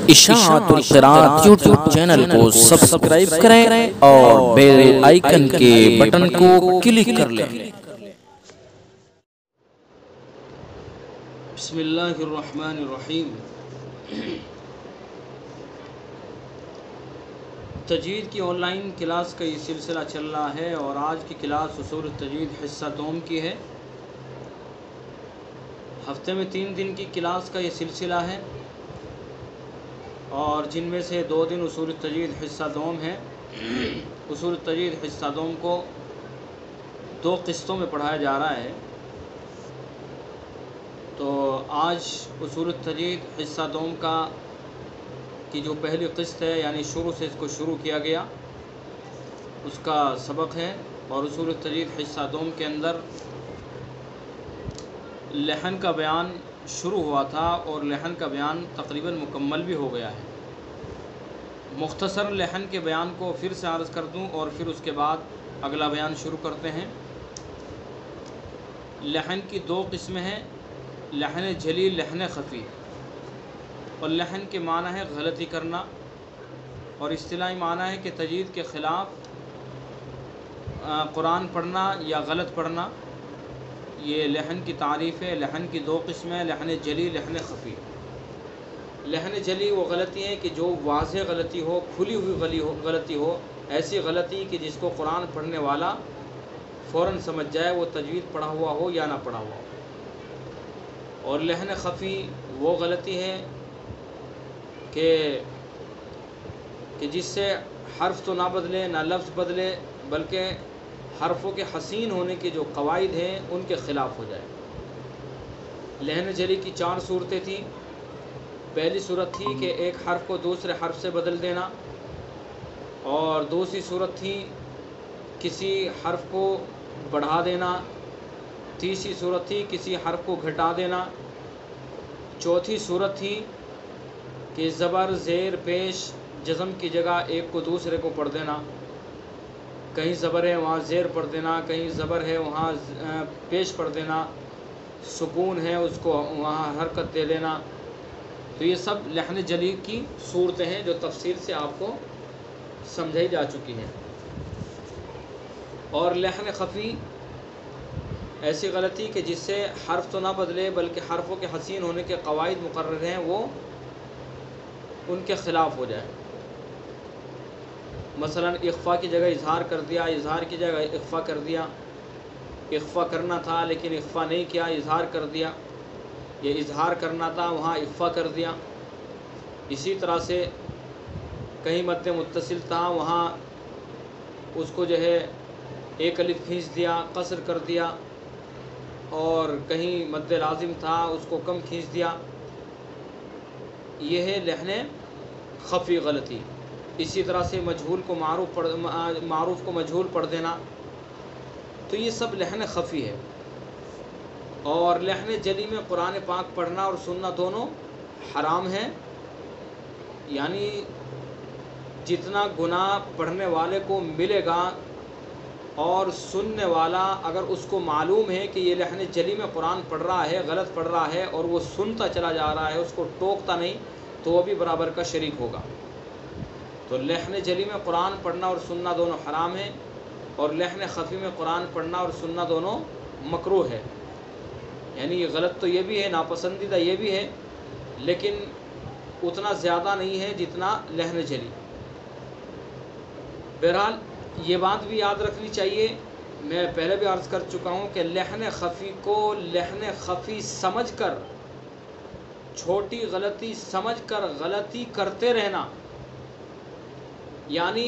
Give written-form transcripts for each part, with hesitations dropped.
اشاعت القراءت YouTube channel کو subscribe کریں اور بیل آئیکن کے بٹن کو کلک کر لیں۔ بسم اللہ الرحمن الرحیم۔ تجوید کی آن لائن کلاس کا یہ سلسلہ چل رہا ہے اور آج کی کلاس اصول التجوید حصہ دوم کی ہے۔ ہفتے میں 3 دن کی کلاس کا یہ سلسلہ ہے اور جن میں سے 2 دن اصول التجوید حصہ دوم ہے۔ اصول التجوید حصہ دوم کو 2 قسطوں میں پڑھایا جا رہا ہے، تو آج اصول التجوید حصہ دوم کی جو پہلی قسط ہے، یعنی شروع سے اس کو شروع کیا گیا، اس کا سبق ہے۔ اور اصول التجوید حصہ دوم کے اندر لحن کا بیان شروع ہوا تھا اور لحن کا بیان تقریباً مکمل بھی ہو گیا ہے۔ مختصر لحن کے بیان کو پھر سے عرض کر دوں اور پھر اس کے بعد اگلا بیان شروع کرتے ہیں۔ لحن کی 2 قسمیں ہیں، لحن جلی، لحن خفی۔ اور لحن کے معنی ہے غلطی کرنا، اور اصطلاحی معنی ہے کہ تجوید کے خلاف قرآن پڑھنا یا غلط پڑھنا۔ یہ لحن کی تعریف ہے۔ لحن کی 2 قسمیں، لحن جلی، لحن خفی۔ لحن جلی وہ غلطی ہے کہ جو واضح غلطی ہو، کھلی ہوئی غلطی ہو، ایسی غلطی کہ جس کو قرآن پڑھنے والا فوراً سمجھ جائے وہ تجوید پڑھا ہوا ہو یا نہ پڑھا ہوا ہو۔ اور لحن خفی وہ غلطی ہے کہ جس سے حرف تو نہ بدلے، نہ لفظ بدلے، بلکہ حرفوں کے حسین ہونے کے جو قواعد ہیں ان کے خلاف ہو جائے۔ لحن جلی کی 4 صورتیں تھیں۔ پہلی صورت تھی کہ ایک حرف کو دوسرے حرف سے بدل دینا، اور دوسری صورت تھی کسی حرف کو بڑھا دینا، تیسری صورت تھی کسی حرف کو گھٹا دینا، چوتھی صورت تھی کہ زبر، زیر، پیش، جزم کی جگہ ایک کو دوسرے کو پڑھ دینا۔ کہیں زبر ہے وہاں زیر پڑھ دینا، کہیں زبر ہے وہاں پیش پڑھ دینا، سکون ہے اس کو وہاں حرکت دے دینا۔ تو یہ سب لحن جلی کی صورتیں ہیں جو تفصیل سے آپ کو سمجھائی جا چکی ہیں۔ اور لحن خفی ایسی غلطی کہ جس سے حرف تو نہ بدلے بلکہ حرفوں کے حسین ہونے کے قواعد مقرر ہیں وہ ان کے خلاف ہو جائے۔ مثلا اخفا کی جگہ اظہار کر دیا، اظہار کی جگہ اخفا کر دیا، اخفا کرنا تھا لیکن اخفا نہیں کیا، اظہار کر دیا، یہ اظہار کرنا تھا وہاں اخفا کر دیا۔ اسی طرح سے کہیں مد متصل تھا وہاں اس کو جو ہے ایک الف کھینچ دیا، قصر کر دیا، اور کہیں مد لازم تھا اس کو کم کھینچ دیا۔ یہ ہے لحن خفی غلطی۔ اسی طرح سے مجہول کو معروف کو مجہول پڑھ دینا، تو یہ سب لحن خفی ہے۔ اور لحن جلی میں قرآن پاک پڑھنا اور سننا دونوں حرام ہیں، یعنی جتنا گناہ پڑھنے والے کو ملے گا اور سننے والا اگر اس کو معلوم ہے کہ یہ لحن جلی میں قرآن پڑھ رہا ہے، غلط پڑھ رہا ہے، اور وہ سنتا چلا جا رہا ہے، اس کو ٹوکتا نہیں، تو وہ بھی برابر کا شریک ہوگا۔ تو لحن جلی میں قرآن پڑھنا اور سننا دونوں حرام ہیں، اور لحن خفی میں قرآن پڑھنا اور سننا دونوں مکروہ ہے۔ یعنی یہ غلط تو یہ بھی ہے، ناپسندیدہ یہ بھی ہے، لیکن اتنا زیادہ نہیں ہے جتنا لحن جلی۔ بہرحال یہ بات بھی یاد رکھنی چاہیے، میں پہلے بھی عرض کر چکا ہوں کہ لحن خفی کو لحن خفی سمجھ کر، چھوٹی غلطی سمجھ کر غلطی کرتے رہنا، یعنی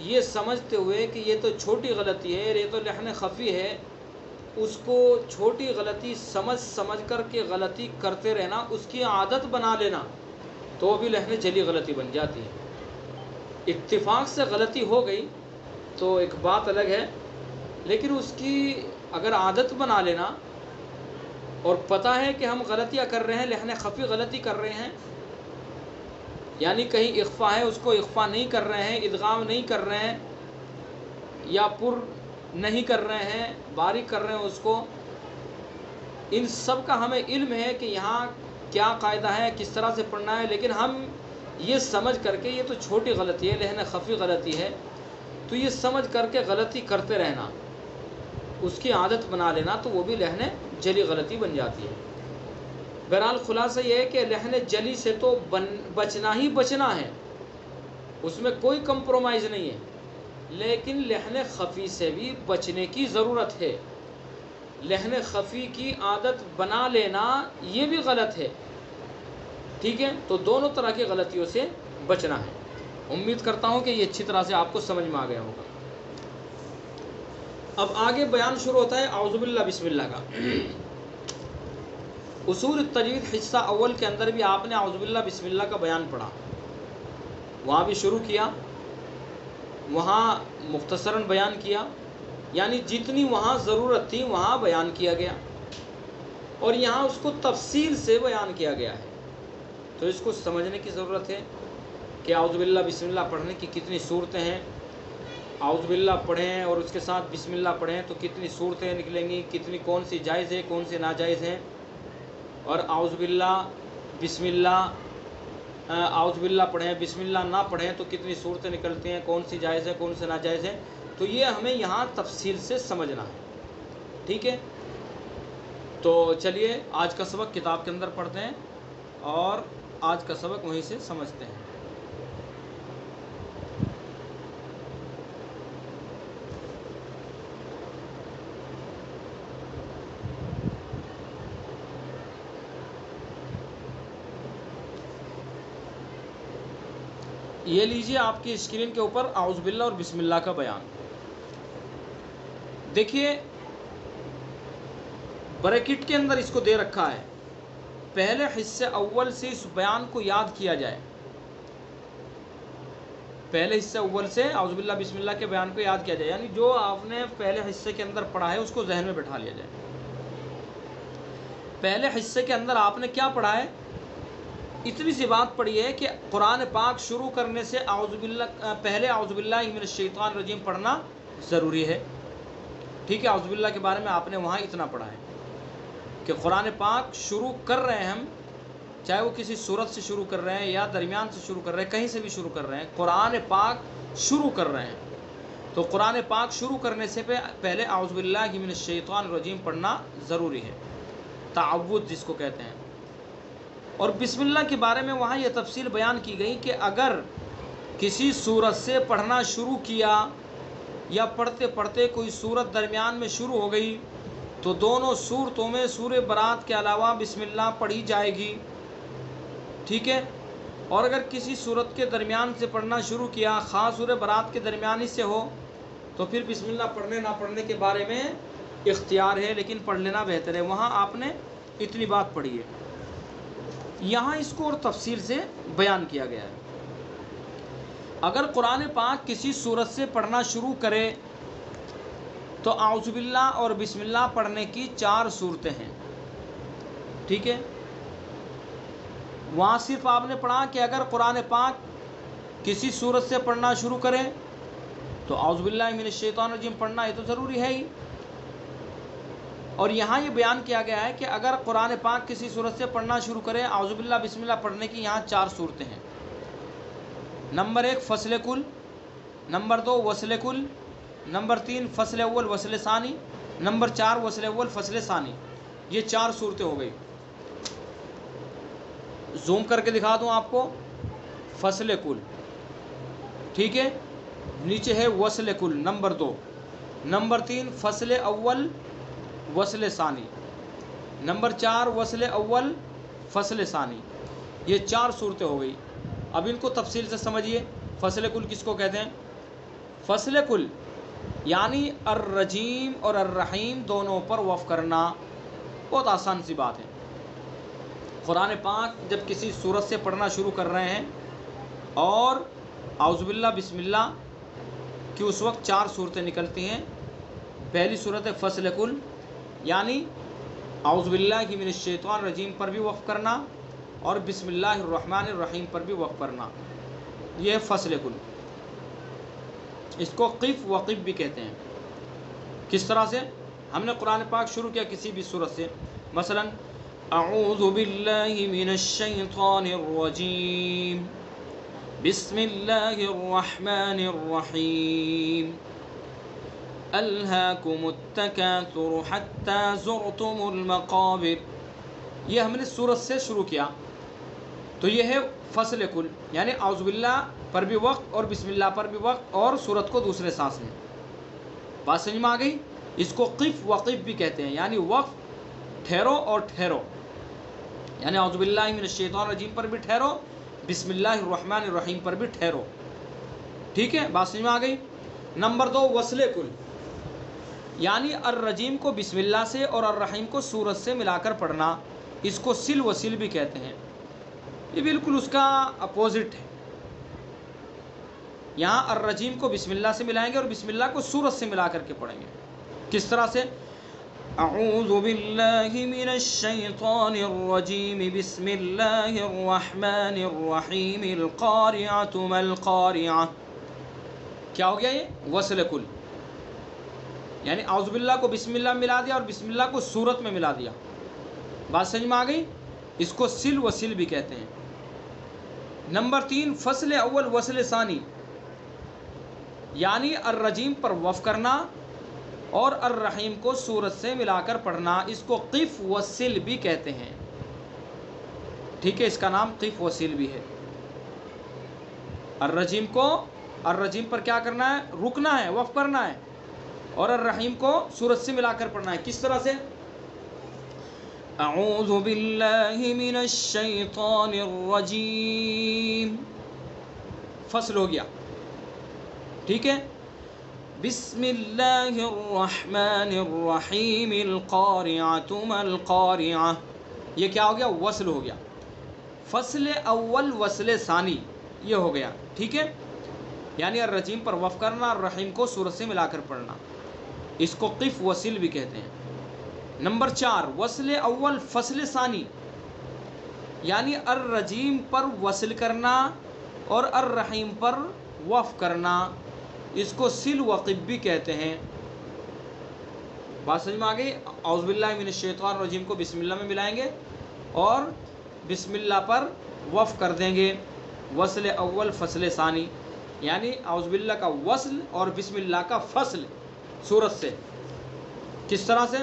یہ سمجھتے ہوئے کہ یہ تو چھوٹی غلطی ہے، یہ تو لحن خفی ہے، اس کو چھوٹی غلطی سمجھ کر کے غلطی کرتے رہنا، اس کی عادت بنا لینا، تو وہ بھی لحن جلی غلطی بن جاتی ہے۔ اتفاق سے غلطی ہو گئی تو ایک بات الگ ہے، لیکن اس کی اگر عادت بنا لینا اور پتہ ہے کہ ہم غلطیاں کر رہے ہیں، لحن خفی غلطی کر رہے ہیں، یعنی کہیں اخفا ہے اس کو اخفا نہیں کر رہے ہیں، ادغام نہیں کر رہے ہیں، یا پر نہیں کر رہے ہیں، باریک کر رہے ہیں اس کو، ان سب کا ہمیں علم ہے کہ یہاں کیا قاعدہ ہے، کس طرح سے پڑھنا ہے، لیکن ہم یہ سمجھ کر کے یہ تو چھوٹی غلطی ہے، لحن خفی غلطی ہے، تو یہ سمجھ کر کے غلطی کرتے رہنا، اس کی عادت بنا لینا، تو وہ بھی لحن جلی غلطی بن جاتی ہے۔ بہرحال خلاصہ یہ ہے کہ لحن جلی سے تو بچنا ہی بچنا ہے، اس میں کوئی کمپرومائز نہیں ہے، لیکن لحن خفی سے بھی بچنے کی ضرورت ہے۔ لحن خفی کی عادت بنا لینا یہ بھی غلط ہے، ٹھیک ہے؟ تو دونوں طرح کی غلطیوں سے بچنا ہے۔ امید کرتا ہوں کہ یہ اچھی طرح سے آپ کو سمجھ میں آ گیا ہوگا۔ اب آگے بیان شروع ہوتا ہے اعوذ باللہ بسم اللہ کا۔ اصول التجوید حصہ اول کے اندر بھی آپ نے اعوذ باللہ بسم اللہ کا بیان پڑھا، وہاں بھی شروع کیا، وہاں مختصراً بیان کیا، یعنی جتنی وہاں ضرورت تھی وہاں بیان کیا گیا، اور یہاں اس کو تفصیل سے بیان کیا گیا ہے۔ تو اس کو سمجھنے کی ضرورت ہے کہ اعوذ باللہ بسم اللہ پڑھنے کی کتنی صورتیں ہیں، اعوذ باللہ پڑھیں اور اس کے ساتھ بسم اللہ پڑھیں تو کتنی صورتیں نکلیں گی، کتنی کون سی جائز ہے کون سی ناجائز ہیں، اور اعوذ باللہ بسم اللہ اعوذ باللہ پڑھیں بسم اللہ نہ پڑھیں تو کتنی صورتیں نکلتی ہیں، کون سی جائز ہے کون سی ناجائز ہے، تو یہ ہمیں یہاں تفصیل سے سمجھنا ہے، ٹھیک ہے؟ تو چلیے آج کا سبق کتاب کے اندر پڑھتے ہیں اور آج کا سبق وہیں سے سمجھتے ہیں۔ یہ لیجئے آپ کی اسکرین کے اوپر اعوذ باللہ اور بسم اللہ کا بیان۔ دیکھیے بریکٹ کے اندر اس کو دے رکھا ہے، پہلے حصے اول سے اس بیان کو یاد کیا جائے، پہلے حصے اول سے اعوذ باللہ بسم اللہ کے بیان کو یاد کیا جائے، یعنی جو آپ نے پہلے حصے کے اندر پڑھا ہے اس کو ذہن میں بٹھا لیا جائے۔ پہلے حصے کے اندر آپ نے کیا پڑھا ہے؟ اتنی سی بات پڑھی ہے کہ قرآن پاک شروع کرنے سے پہلے اعوذ باللہ من الشیطان الرجیم پڑھنا ضروری ہے، ٹھیک ہے؟ اعوذ باللہ کے بارے میں آپ نے وہاں اتنا پڑھا ہے کہ قرآن پاک شروع کر رہے ہیں ہم، چاہے وہ کسی سورت سے شروع کر رہے ہیں یا درمیان سے شروع کر رہے ہیں، کہیں سے بھی شروع کر رہے ہیں، قرآن پاک شروع کر رہے ہیں تو قرآن پاک شروع کرنے سے پہلے اعوذ باللہ من الشیطان الرجیم پڑھنا ضروری ہے، تعوذ جس کو کہتے ہیں۔ اور بسم اللہ کے بارے میں وہاں یہ تفصیل بیان کی گئی کہ اگر کسی سورت سے پڑھنا شروع کیا یا پڑھتے پڑھتے کوئی سورت درمیان میں شروع ہو گئی تو دونوں سورتوں میں سورہ برات کے علاوہ بسم اللہ پڑھی جائے گی، ٹھیک ہے؟ اور اگر کسی سورت کے درمیان سے پڑھنا شروع کیا، خاص سورہ برات کے درمیانی سے ہو، تو پھر بسم اللہ پڑھنے نہ پڑھنے کے بارے میں اختیار ہے، لیکن پڑھ لینا بہتر ہے۔ وہاں آپ نے اتنی بات پڑھی ہے، یہاں اس کو اور تفصیل سے بیان کیا گیا ہے۔ اگر قرآن پاک کسی سورت سے پڑھنا شروع کرے تو اعوذ باللہ اور بسم اللہ پڑھنے کی 4 صورتیں ہیں، ٹھیک ہے؟ وہاں صرف آپ نے پڑھا کہ اگر قرآن پاک کسی سورت سے پڑھنا شروع کرے تو اعوذ باللہ من الشیطان الرجیم پڑھنا یہ تو ضروری ہے ہی، اور یہاں یہ بیان کیا گیا ہے کہ اگر قرآن پاک کسی سورت سے پڑھنا شروع کرے اعوذ باللہ بسم اللہ پڑھنے کی یہاں 4 صورتیں ہیں۔ نمبر 1 فصل کل، نمبر 2 وصل کل، نمبر 3 فصل اول وصل ثانی، نمبر 4 وصل اول فصل ثانی، یہ 4 صورتیں ہو گئی۔ زوم کر کے دکھا دوں آپ کو، فصل کل، ٹھیک ہے؟ نیچے ہے وصل کل نمبر 2، نمبر 3 فصل اول وصل ثانی، نمبر 4 وصل اول فصل ثانی، یہ 4 صورتیں ہو گئی۔ اب ان کو تفصیل سے سمجھیے۔ فصل کل کس کو کہتے ہیں؟ فصل کل یعنی الرجیم اور الرحیم دونوں پر وقف کرنا، بہت آسان سی بات ہے۔ قرآن پاک جب کسی سورت سے پڑھنا شروع کر رہے ہیں اور اعوذ باللہ بسم اللہ کہ اس وقت 4 صورتیں نکلتی ہیں۔ پہلی صورت ہے فصل کل، یعنی اعوذ باللہ من الشیطان الرجیم پر بھی وقف کرنا اور بسم اللہ الرحمن الرحیم پر بھی وقف کرنا، یہ ہے فصل کل۔ اس کو قف وقف بھی کہتے ہیں۔ کس طرح سے؟ ہم نے قرآن پاک شروع کیا کسی بھی صورت سے، مثلا اعوذ باللہ من الشیطان الرجیم، بسم اللہ الرحمن الرحیم الہاکم التکاثر حتی زرتم المقابر. یہ ہم نے سورت سے شروع کیا تو یہ ہے فصل کل، یعنی اعوذ باللہ پر بھی وقت اور بسم اللہ پر بھی وقت، اور سورت کو دوسرے سانس میں. بات سمجھ میں آ گئی؟ اس کو قف وقف بھی کہتے ہیں، یعنی وقف ٹھہرو اور ٹھہرو، یعنی اعوذ باللہ من الشیطان الرجیم پر بھی ٹھہرو، بسم اللہ الرحمن الرحیم پر بھی ٹھہرو. ٹھیک ہے، بات سمجھ میں آ گئی؟ نمبر 2 وصل کل، یعنی الرجیم کو بسم اللہ سے اور الرحیم کو سورت سے ملا کر پڑھنا، اس کو سل وصل بھی کہتے ہیں. یہ بالکل اس کا اپوزٹ ہے. یہاں الرجیم کو بسم اللہ سے ملائیں گے اور بسم اللہ کو سورت سے ملا کر کے پڑھیں گے. کس طرح سے؟ اعوذ باللہ من الشیطان الرجیم بسم اللہ الرحمن الرحیم القارعۃ ما القارعۃ. کیا ہو گیا؟ یہ وصل کل، یعنی اعوذ باللہ کو بسم اللہ ملا دیا اور بسم اللہ کو سورت میں ملا دیا. بات سمجھ میں آ گئی؟ اس کو سل وصل بھی کہتے ہیں. نمبر 3 فصل اول وصل ثانی، یعنی الرجیم پر وقف کرنا اور الرحیم کو سورت سے ملا کر پڑھنا، اس کو قف وصل بھی کہتے ہیں. ٹھیک ہے، اس کا نام قف وصل بھی ہے. الرجیم پر کیا کرنا ہے؟ رکنا ہے، وقف کرنا ہے، اور الرحیم کو سورت سے ملا کر پڑھنا ہے. کس طرح سے؟ اعوذ باللہ من الشیطان الرجیم، فصل ہو گیا. ٹھیک ہے، بسم اللہ الرحمن الرحیم القارعۃ ما القارعۃ، یہ کیا ہو گیا؟ وصل ہو گیا. فصل اول وصل ثانی یہ ہو گیا. ٹھیک ہے، یعنی الرجیم پر وقف کرنا، الرحیم کو سورت سے ملا کر پڑھنا، اس کو قف وصل بھی کہتے ہیں. نمبر 4 وصل اول فصل ثانی، یعنی الرجیم پر وصل کرنا اور الرحیم پر وقف کرنا، اس کو سل وقف بھی کہتے ہیں. بات سمجھ میں آ گئی؟ اعوذ باللہ من الشیطان الرجیم کو بسم اللہ میں ملائیں گے اور بسم اللہ پر وقف کر دیں گے. وصل اول فصل ثانی، یعنی اعوذ باللہ کا وصل اور بسم اللہ کا فصل سورت سے. کس طرح سے؟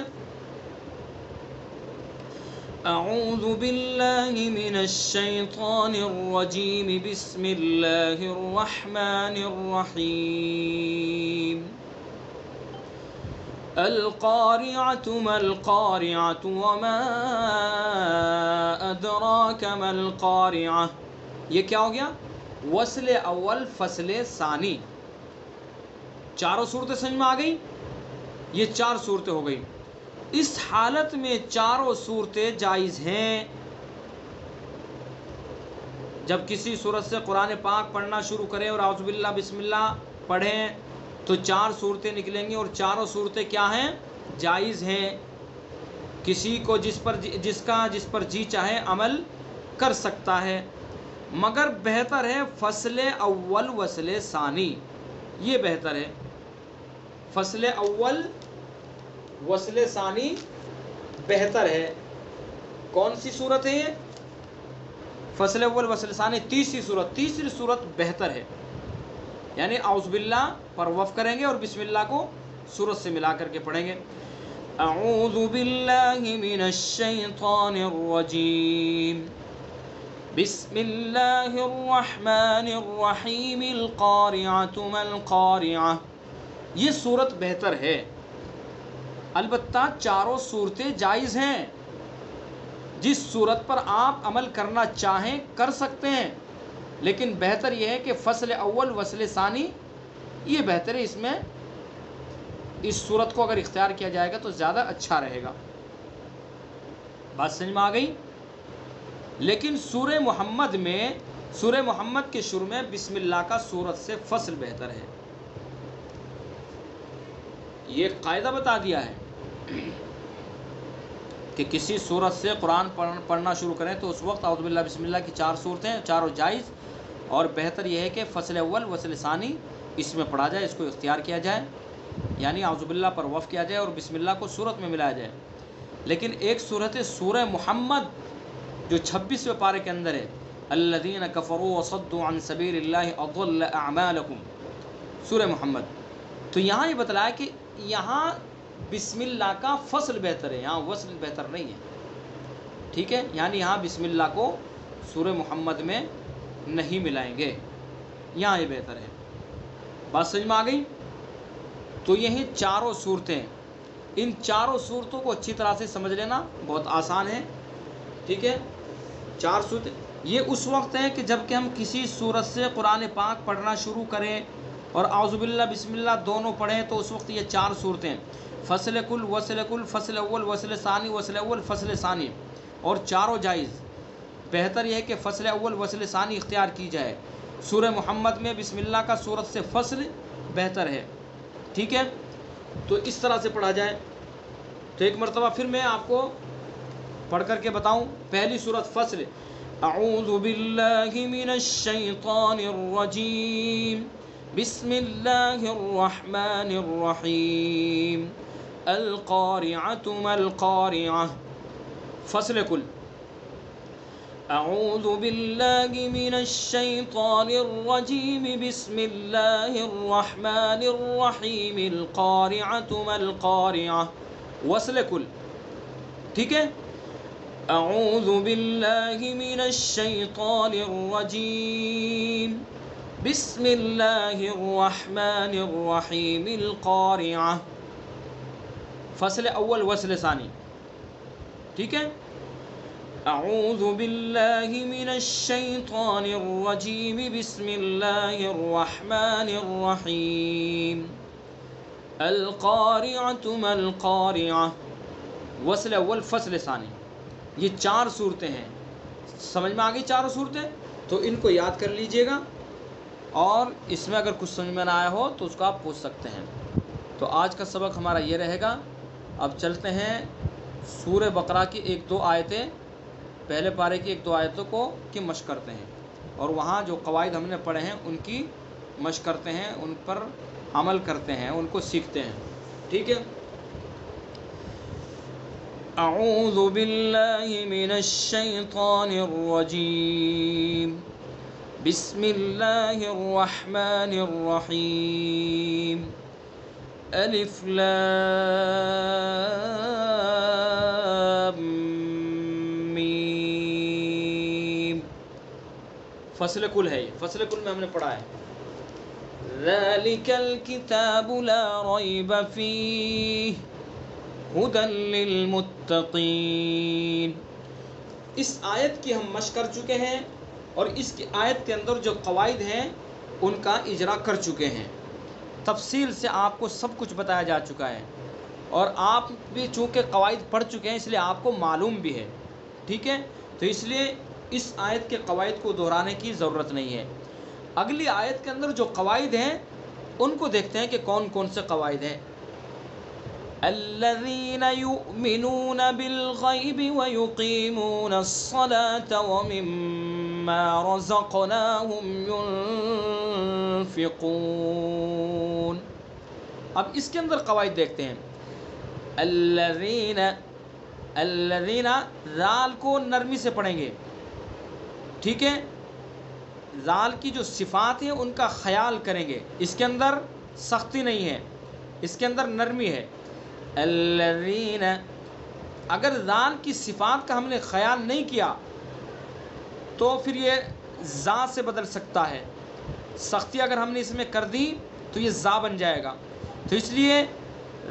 اعوذ باللہ من الشیطان الرجیم بسم اللہ الرحمن الرحیم القارعۃ ما القارعۃ وما ادراک ما القارعۃ. یہ کیا ہو گیا؟ وصل اول فصل ثانی. چاروں صورتیں سمجھ میں آ گئی؟ یہ 4 صورتیں ہو گئی. اس حالت میں چاروں صورتیں جائز ہیں. جب کسی صورت سے قرآن پاک پڑھنا شروع کریں اور اعوذ باللہ بسم اللہ پڑھیں تو 4 صورتیں نکلیں گی، اور چاروں صورتیں کیا ہیں؟ جائز ہیں. کسی کو جس پر جی چاہے عمل کر سکتا ہے، مگر بہتر ہے فصل اول وصل ثانی. یہ بہتر ہے، فصل اول وصل ثانی بہتر ہے. کون سی صورت ہے یہ؟ فصل اول وصل ثانی تیسری صورت بہتر ہے. یعنی اعوذ باللہ پر وقف کریں گے اور بسم اللہ کو سورت سے ملا کر کے پڑھیں گے. اعوذ باللہ من الشیطان الرجیم بسم اللہ الرحمن الرحیم القارعۃ ما القارعۃ. یہ صورت بہتر ہے. البتہ چاروں صورتیں جائز ہیں. جس صورت پر آپ عمل کرنا چاہیں کر سکتے ہیں، لیکن بہتر یہ ہے کہ فصل اول وصل ثانی یہ بہتر ہے. اس میں اس صورت کو اگر اختیار کیا جائے گا تو زیادہ اچھا رہے گا. بات سمجھ میں آ گئی؟ لیکن سورہ محمد کے شروع میں بسم اللہ کا سورت سے فصل بہتر ہے. یہ قاعدہ بتا دیا ہے کہ کسی صورت سے قرآن پڑھنا شروع کریں تو اس وقت اعوذ باللہ بسم اللہ کی 4 صورتیں، چاروں جائز، اور بہتر یہ ہے کہ فصل اول وصل ثانی اس میں پڑھا جائے، اس کو اختیار کیا جائے، یعنی اعوذ باللہ پر وقف کیا جائے اور بسم اللہ کو سورت میں ملایا جائے. لیکن ایک صورت ہے سورہ محمد جو 26ویں پارے کے اندر ہے، الذین کفروا وصدوا عن سبیل اللہ اضل اعمالکم، سورہ محمد۔ تو یہاں یہ بتلایا کہ یہاں بسم اللہ کا فصل بہتر ہے، یہاں وصل بہتر نہیں ہے، ٹھیک ہے، یعنی یہاں بسم اللہ کو سورہ محمد میں نہیں ملائیں گے، یہاں یہ بہتر ہے۔ بات سمجھ میں آ گئی؟ تو یہی چاروں صورتیں، ان چاروں صورتوں کو اچھی طرح سے سمجھ لینا، بہت آسان ہے، ٹھیک ہے۔ چار صورتیں یہ اس وقت ہے کہ جب کہ ہم کسی صورت سے قرآن پاک پڑھنا شروع کریں اور اعوذ باللہ بسم اللہ دونوں پڑھیں، تو اس وقت یہ چار صورتیں فصل کل، وصل کل، فصل اول، وصل ثانی، وصل اول، فصل ثانی، اور چاروں جائز۔ بہتر یہ ہے کہ فصل اول وصل ثانی اختیار کی جائے۔ سورہ محمد میں بسم اللہ کا صورت سے فصل بہتر ہے، ٹھیک ہے، تو اس طرح سے پڑھا جائے۔ تو ایک مرتبہ پھر میں آپ کو پڑھ کر کے بتاؤں۔ پہلی صورت فصل، اعوذ باللہ من الشیطان الرجیم، بسم اللہ الرحمن الرحیم، القارعۃ ما القارعۃ۔ فصل کل، اعوذ باللہ من الشیطان الرجیم، بسم اللہ الرحمن الرحیم، القارعۃ ما القارعۃ۔ وصل کل، ٹھیک ہے، اعوذ باللہ من الشیطان الرجیم، بسم اللہ الرحمن الرحیم، القارعۃ۔ فصل اول وصل ثانی، ٹھیک ہے، اعوذ باللہ من الشیطان الرجیم، بسم اللہ الرحمن الرحیم، القارعۃ ما القارعۃ۔ وصل اول فصل ثانی، یہ چار صورتیں ہیں، سمجھ میں آ گئی چاروں صورتیں؟ تو ان کو یاد کر لیجئے گا، اور اس میں اگر کچھ سمجھ میں نہ آیا ہو تو اس کو آپ پوچھ سکتے ہیں۔ تو آج کا سبق ہمارا یہ رہے گا۔ اب چلتے ہیں سورہ بقرہ کی ایک دو آیتیں، پہلے پارے کی ایک دو آیتوں کی مشق کرتے ہیں، اور وہاں جو قواعد ہم نے پڑھے ہیں ان کی مشق کرتے ہیں، ان پر عمل کرتے ہیں، ان کو سیکھتے ہیں، ٹھیک ہے۔ اعوذ باللہ من الشیطان الرجیم، بسم اللہ الرحمن الرحیم، الف لام میم۔ فصل کل ہے، یہ فصل کل میں ہم نے پڑھا ہے، ذالک الکتاب لا ریب فیہ ھدی للمتقین۔ اس آیت کی ہم مشق کر چکے ہیں، اور اس کی آیت کے اندر جو قواعد ہیں ان کا اجرا کر چکے ہیں، تفصیل سے آپ کو سب کچھ بتایا جا چکا ہے، اور آپ بھی چونکہ قواعد پڑھ چکے ہیں اس لیے آپ کو معلوم بھی ہے، ٹھیک ہے، تو اس لیے اس آیت کے قواعد کو دہرانے کی ضرورت نہیں ہے۔ اگلی آیت کے اندر جو قواعد ہیں ان کو دیکھتے ہیں کہ کون کون سے قواعد ہیں۔ الذین یؤمنون بالغیب ویقیمون الصلاة ومما رزقناہم ينفقون۔ اب اس کے اندر قواعد دیکھتے ہیں۔ الذین ذال کو نرمی سے پڑھیں گے، ٹھیک ہے، ذال کی جو صفات ہیں ان کا خیال کریں گے، اس کے اندر سختی نہیں ہے، اس کے اندر نرمی ہے۔ الذین، اگر ذال کی صفات کا ہم نے خیال نہیں کیا تو پھر یہ ذا سے بدل سکتا ہے، سختی اگر ہم نے اس میں کر دی تو یہ ذا بن جائے گا، تو اس لیے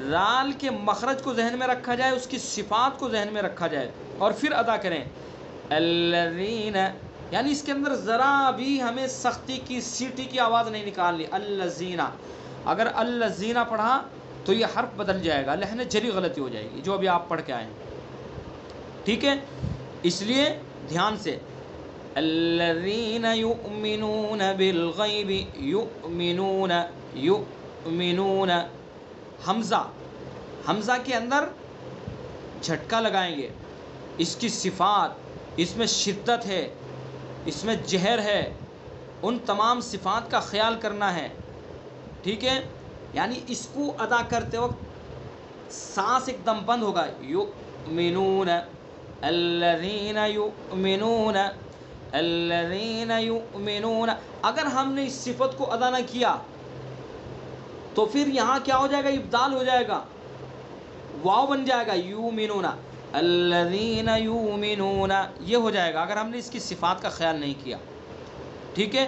ذال کے مخرج کو ذہن میں رکھا جائے، اس کی صفات کو ذہن میں رکھا جائے اور پھر ادا کریں۔ الذین، یعنی اس کے اندر ذرا بھی ہمیں سختی کی سیٹی کی آواز نہیں نکالنی۔ الذین، اگر الذین پڑھا تو یہ حرف بدل جائے گا، لحن جلی غلطی ہو جائے گی، جو ابھی آپ پڑھ کے آئے ہیں، ٹھیک ہے، اس لیے دھیان سے۔ الذین یؤمنون بالغیب، یؤمنون، حمزہ کے اندر جھٹکا لگائیں گے، اس کی صفات، اس میں شدت ہے، اس میں جہر ہے، ان تمام صفات کا خیال کرنا ہے، ٹھیک ہے، یعنی اس کو ادا کرتے وقت سانس ایک دم بند ہوگا۔ یؤمنون، الذین یؤمنون، الذین یؤمنون، اگر ہم نے اس صفت کو ادا نہ کیا تو پھر یہاں کیا ہو جائے گا؟ ابدال ہو جائے گا، واو بن جائے گا، یؤمنون، الذین یؤمنون یہ ہو جائے گا اگر ہم نے اس کی صفات کا خیال نہیں کیا. ٹھیک ہے،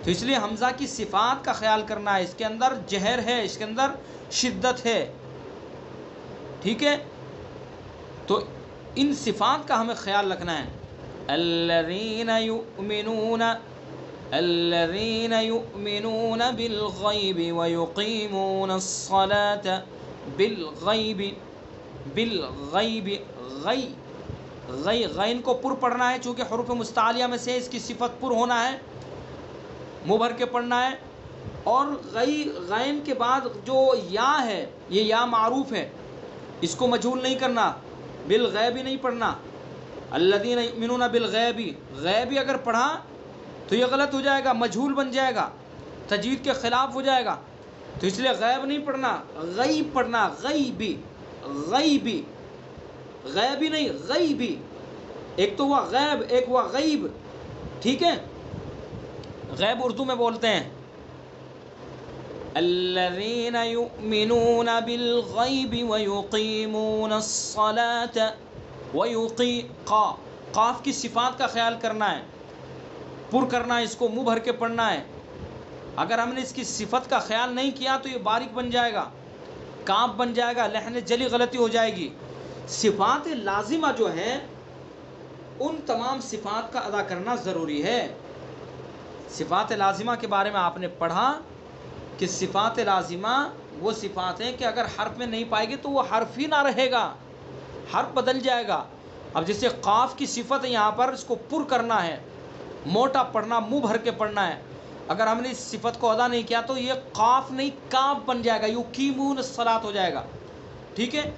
تو اس لیے حمزہ کی صفات کا خیال کرنا ہے، اس کے اندر جہر ہے، اس کے اندر شدت ہے. ٹھیک ہے، تو ان صفات کا ہمیں خیال رکھنا ہے. الذین یؤمنون، الذین یؤمنون بالغیب ویقیمون الصلاة، بالغیب، بالغیب، غین کو پر پڑھنا ہے چونکہ حروف مستعلیہ میں سے اس کی صفت پر ہونا ہے، منہ بھر کے پڑھنا ہے. اور غین کے بعد جو یا ہے یہ یا معروف ہے، اس کو مجہول نہیں کرنا، بالغیب نہیں پڑھنا. الذین یؤمنون بالغیب، غیبی اگر پڑھا تو یہ غلط ہو جائے گا، مجہول بن جائے گا، تجوید کے خلاف ہو جائے گا. تو اس لیے غیب نہیں پڑھنا، غیب پڑھنا، غیبی، غیبی، غیبی نہیں غیبی. ایک تو ہوا غیب، ایک ہوا غیب. ٹھیک ہے، غیب اردو میں بولتے ہیں الذین یؤمنون بالغیب ویقیمون الصلاة قاف کی صفات کا خیال کرنا ہے، پر کرنا ہے، اس کو منہ بھر کے پڑھنا ہے. اگر ہم نے اس کی صفت کا خیال نہیں کیا تو یہ باریک بن جائے گا، کاف بن جائے گا، لحن جلی غلطی ہو جائے گی. صفات لازمہ جو ہیں ان تمام صفات کا ادا کرنا ضروری ہے. صفات لازمہ کے بارے میں آپ نے پڑھا کہ صفات لازمہ وہ صفات ہیں کہ اگر حرف میں نہیں پائے گی تو وہ حرف ہی نہ رہے گا، حرف بدل جائے گا. اب جیسے قاف کی صفت ہے، یہاں پر اس کو پر کرنا ہے، موٹا پڑھنا، منہ بھر کے پڑھنا ہے. اگر ہم نے اس صفت کو ادا نہیں کیا تو یہ قاف نہیں کاف بن جائے گا، یقیمون الصلاۃ ہو جائے گا. ٹھیک ہے،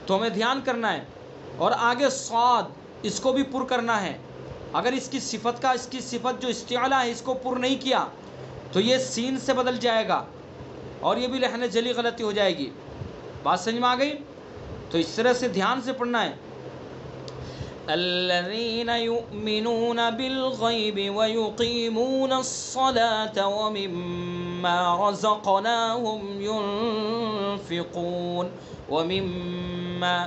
تو ہمیں دھیان کرنا ہے. اور آگے صاد، اس کو بھی پر کرنا ہے. اگر اس کی صفت جو استعلا ہے اس کو پر نہیں کیا تو یہ سین سے بدل جائے گا اور یہ بھی لحن جلی غلطی ہو جائے گی. بات سمجھ میں آ گئی؟ تو اس طرح سے دھیان سے پڑھنا ہے. الذین یؤمنون بالغیب ویقیمون الصلاة ومما رزقناہم ینفقون. ومما،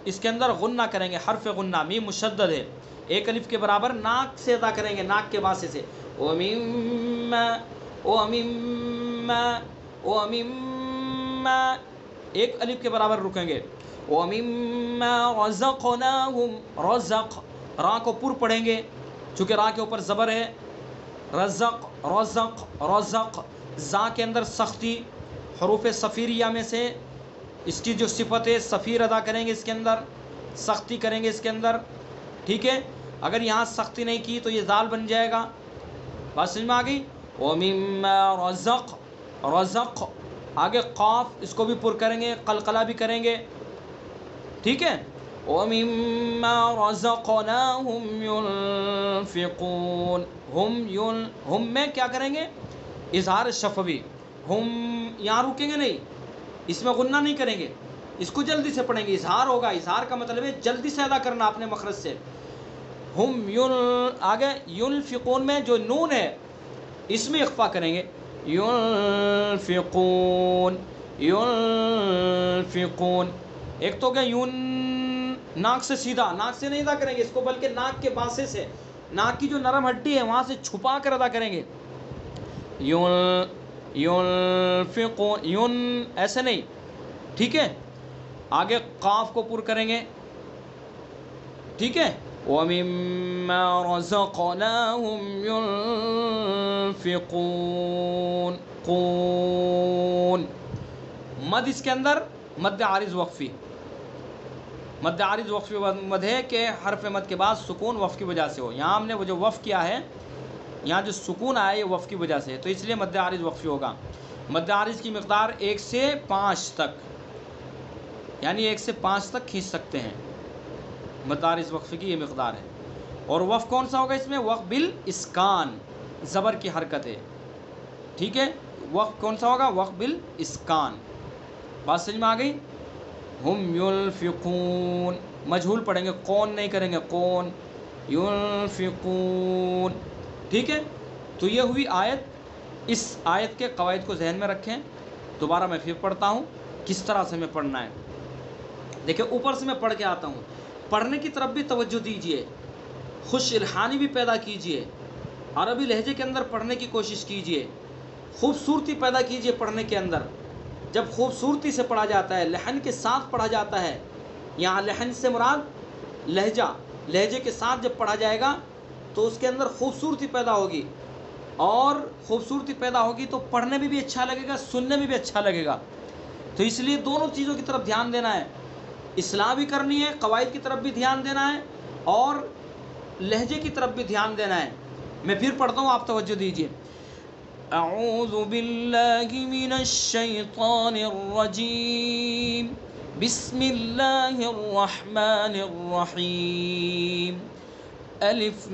اس کے اندر غنہ کریں گے، حرف غنہ، میم مشدد ہے، ایک الف کے برابر ناک سے ادا کریں گے، ناک کے واسطے سے. ومما، ومما، ومما، ایک الف کے برابر رکیں گے. ومما رزقناہم، رزق، را کو پر پڑھیں گے چونکہ را کے اوپر زبر ہے. رزق، رزق، رزق، زا کے اندر سختی، حروف صفیریہ میں سے اس کی جو صفت ہے صفیر ادا کریں گے، اس کے اندر سختی کریں گے اس کے اندر. ٹھیک ہے، اگر یہاں سختی نہیں کی تو یہ زال بن جائے گا. بات سمجھ میں آ گئی؟ ومما رزق، رزق، آگے قاف، اس کو بھی پر کریں گے، قلقلہ بھی کریں گے. ٹھیک ہے، ومما رزقناہم ینفقون. ہم میں کیا کریں گے؟ اظہار شفوی. ہم یہاں رکیں گے نہیں، اس میں غنہ نہیں کریں گے، اس کو جلدی سے پڑھیں گے. اظہار ہوگا، اظہار کا مطلب ہے جلدی سے ادا کرنا اپنے مخرج سے. ہم آگے ینفقون میں جو نون ہے اس میں اخفا کریں گے. ینفقون، ینفقون. ایک تو کہ ناک سے سیدھا، ناک سے نہیں ادا کریں گے اس کو، بلکہ ناک کے باسے سے، ناک کی جو نرم ہڈی ہے وہاں سے چھپا کر ادا کریں گے. ینفقون، یون ایسے نہیں. ٹھیک ہے، آگے قاف کو پر کریں گے. ٹھیک ہے، وَمِمَّا رَزَقْنَاهُمْ يُنْفِقُونَ. قون، مد اس کے اندر مد عارض وقفی، مد عارض وقفی مد ہے کہ حرف مد کے بعد سکون وقف کی وجہ سے ہو. یہاں ہم نے وہ جو وقف کیا ہے، یہاں جو سکون آیا یہ وقف کی وجہ سے ہے، تو اس لیے مد عارض وقفی ہوگا. مد عارض کی مقدار 1 سے 5 تک، یعنی 1 سے 5 تک کھینچ سکتے ہیں. مد عارض وقفی کی یہ مقدار ہے. اور وقف کون سا ہوگا اس میں؟ وقف بالاسکان، زبر کی حرکت ہے. ٹھیک ہے، وقف کون سا ہوگا؟ وقف بالاسکان. بات سمجھ میں آ گئی؟ ہم ینفقون، مجہول پڑھیں گے، کون نہیں کریں گے، کون. ينفقون. ٹھیک ہے، تو یہ ہوئی آیت. اس آیت کے قواعد کو ذہن میں رکھیں. دوبارہ میں پھر پڑھتا ہوں کس طرح سے ہمیں پڑھنا ہے. دیکھیں اوپر سے میں پڑھ کے آتا ہوں. پڑھنے کی طرف بھی توجہ دیجیے، خوش الحانی بھی پیدا کیجیے، عربی لہجے کے اندر پڑھنے کی کوشش کیجیے، خوبصورتی پیدا کیجیے پڑھنے کے اندر. جب خوبصورتی سے پڑھا جاتا ہے، لحن کے ساتھ پڑھا جاتا ہے، یہاں لحن سے مراد لہجے کے ساتھ جب پڑھا جائے گا تو اس کے اندر خوبصورتی پیدا ہوگی، اور خوبصورتی پیدا ہوگی تو پڑھنے میں بھی اچھا لگے گا، سننے میں بھی اچھا لگے گا. تو اس لیے دونوں چیزوں کی طرف دھیان دینا ہے، اصلاح بھی کرنی ہے، قواعد کی طرف بھی دھیان دینا ہے، اور لہجے کی طرف بھی دھیان دینا ہے. میں پھر پڑھتا ہوں، آپ توجہ دیجیے. اعوذ باللہ من الشیطان الرجیم، بسم اللہ الرحمن الرحیم. الف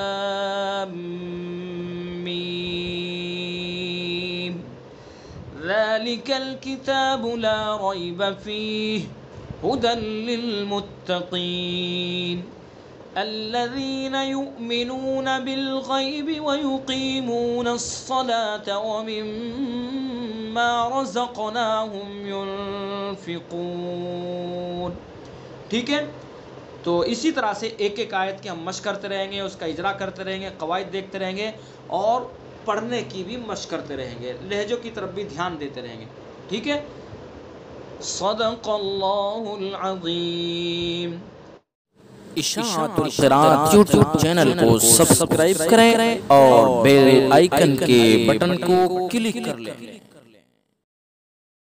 لام میم، ذلك الكتاب لا ريب فيه هدى للمتقين الذين يؤمنون بالغيب ويقيمون الصلاة ومما رزقناهم ينفقون. ٹھیک ہے، تو اسی طرح سے ایک ایک آیت کی ہم مشق کرتے رہیں گے، اس کا اجرا کرتے رہیں گے، قواعد دیکھتے رہیں گے، اور پڑھنے کی بھی مشق کرتے رہیں گے، لہجوں کی طرف بھی دھیان دیتے رہیں گے. ٹھیک ہے. صدق اللہ العظیم. اشاعت القراءت یوٹیوب چینل کو سبسکرائب کریں اور بیل آئیکن کے بٹن کو کلک کر لیں.